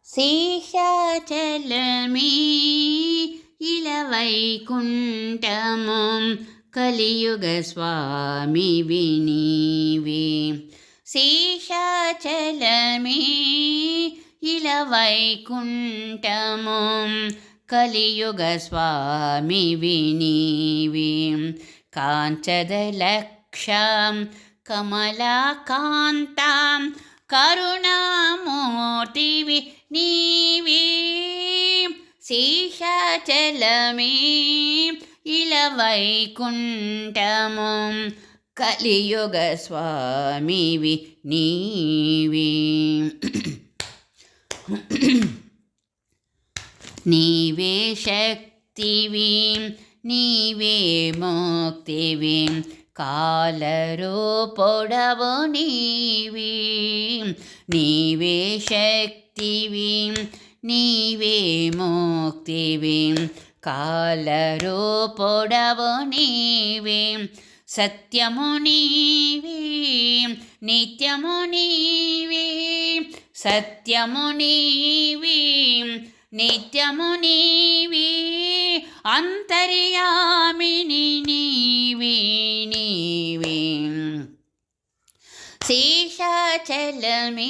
శేషాచలమే ఇలవైకుంఠము కలియుగ స్వామివి నీవే. శేషాచలమే ఇలవైకుంఠము కలియుగ స్వామివి నీవే. కాంచదలక్షం కమలాకాంతం కరుణామూర్తివి నీవే. శేషాచలమే ఇలవైకుంఠము కలియుగ స్వామివి నీవే. నీవే శక్తివి నీవే ముక్తివి కాలరూపుడవు నీవే. నీవే శక్తివి నీవే ముక్తివి కాలరూపుడవు నీవే. సత్యము నీవే నిత్యము నీవే. సత్యము నీవే నిత్యము నీవే. అంతర్యామిని నీవే నీవే. శేషాచలమే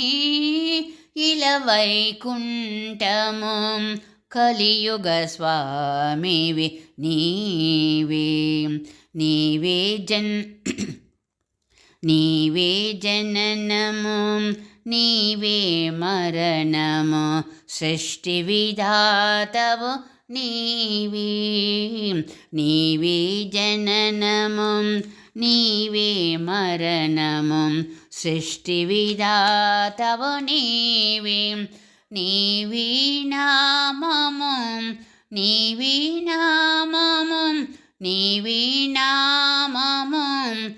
ఇలవైకుంఠము కలియుగ స్వామివి నీవే. నీవే నీవే జననము నీవే మరణము సృష్టి విధాతవు నీవే. నీవే జననము నీవే మరణము సృష్టి విధాతవు నీవే. నీవే నామము నీవే నామము నీవే నామము.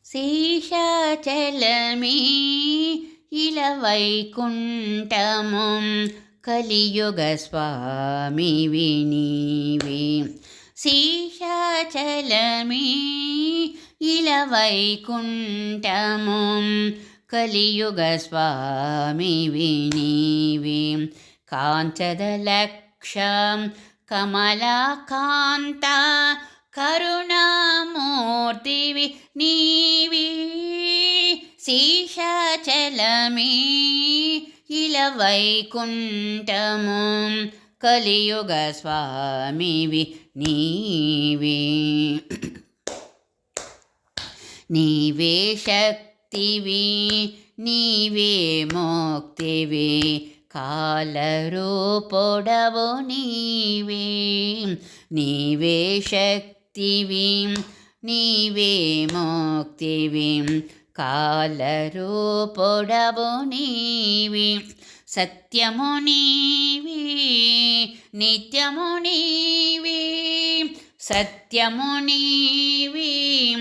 శేషాచలమే ఇలవైకుంఠము కలియుగ స్వామివి నీవే. శేషాచలమే ఇలవైకుంఠము కలియుగ స్వామివి నీవే. కాంచదలక్షం కమలాకాంత కరుణామూర్తివి నీవే. శేషాచలమే ఇలవైకుంఠము కలియుగ స్వామివి నీవే. నీవే శక్తివి నీవే ముక్తివి కాలరూపుడవు నీవే. నీవే శక్తివి నీవే ముక్తివి కాలరూపుడవు నీవే. సత్యము నీవే నిత్యము నీవే. సత్యము నీవే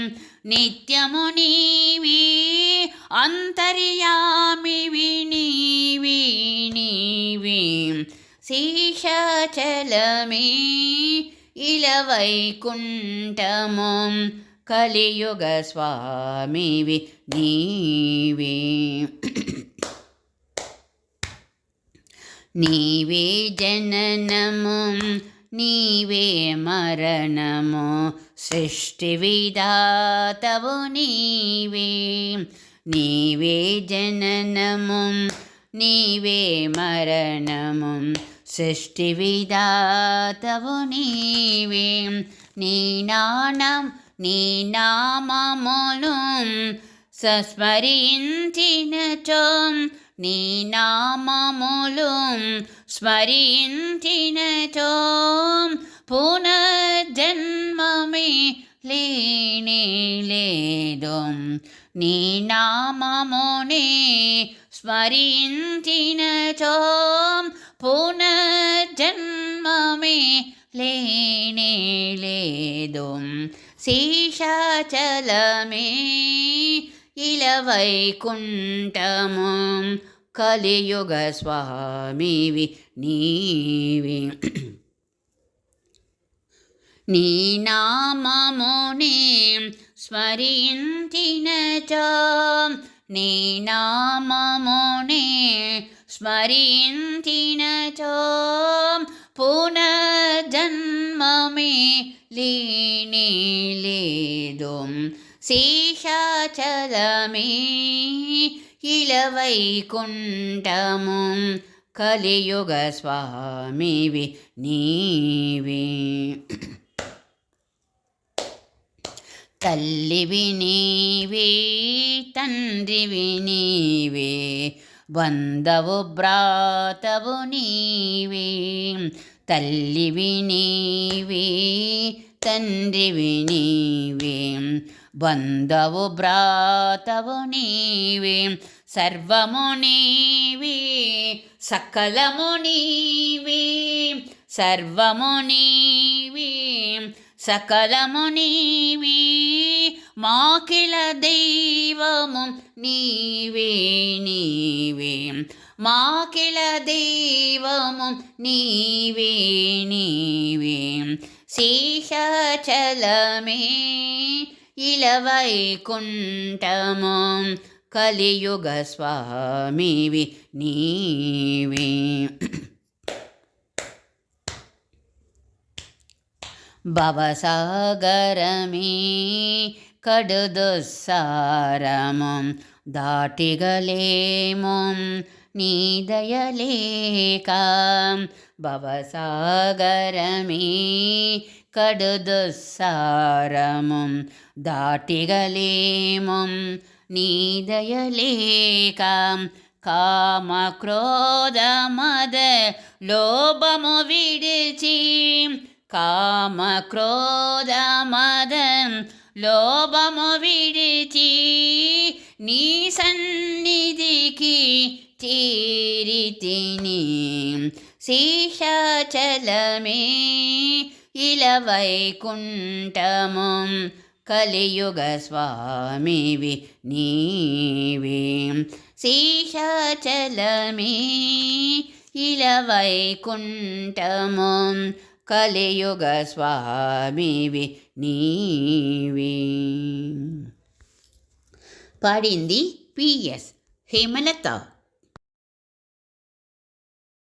నిత్యము నీవే. అంతర్యామివి నీవే నీవే. శేషాచలమే ఇలవైకుంఠము కలియుగ స్వామివి నీవే. నీవే జననము నీవే మరణము సృష్టి విధాతవు నీవే. నీవే జననము నీవే మరణము సృష్టి విధాతవు నీవే. నీ నామములు స్మరించినచో నీ నామములు స్మరించినచో పునర్జన్మమే లేనే లేదు. నీ నామమునే స్మరించినచో పునర్జన్మమే లేనే లేదు. శేషాచలమే ఇలవైకుంఠము కలియుగ స్వామివి నీవే. నీ నామమునే స్మరించినచో నీ నామమునే స్మరించినచో పునర్జన్మమే లేనే లేదు శేషాచలమే ఇలవైకుంఠము కలియుగ స్వామివి నీవే తల్లివి నీవే తండ్రివి నీవే బంధవు భ్రాతవు నీవే తల్లివి నీవే తండ్రివి నీవే బంధవు భ్రాతవు నీవే సర్వము నీవే సకలము నీవే సర్వము నీవే సకలము నీవే మాకిల దైవము నీవే నీవే మాకిల దైవము నీవే నీవే శేషాచలమే ఇలవైకుంఠము కలియుగ స్వామివి నీవే భవసాగరమే కడుదుస్సారము దాటిగలేము నీ దయలేక భవసాగరమే కడుదుస్సారము దాటిగలేము నీ దయలేక కామ క్రోధ మద లోభము విడిచి కామ క్రోధ మద లోభము విడిచి నీ సన్నిధికి చేరితిని శేషాచలమే ఇలవైకుంఠము కలియుగ స్వామివి నీవే శేషాచలమే ఇలవైకుంఠము కలియుగ స్వామివి నీవే. పాడింది పిఎస్ హేమలత.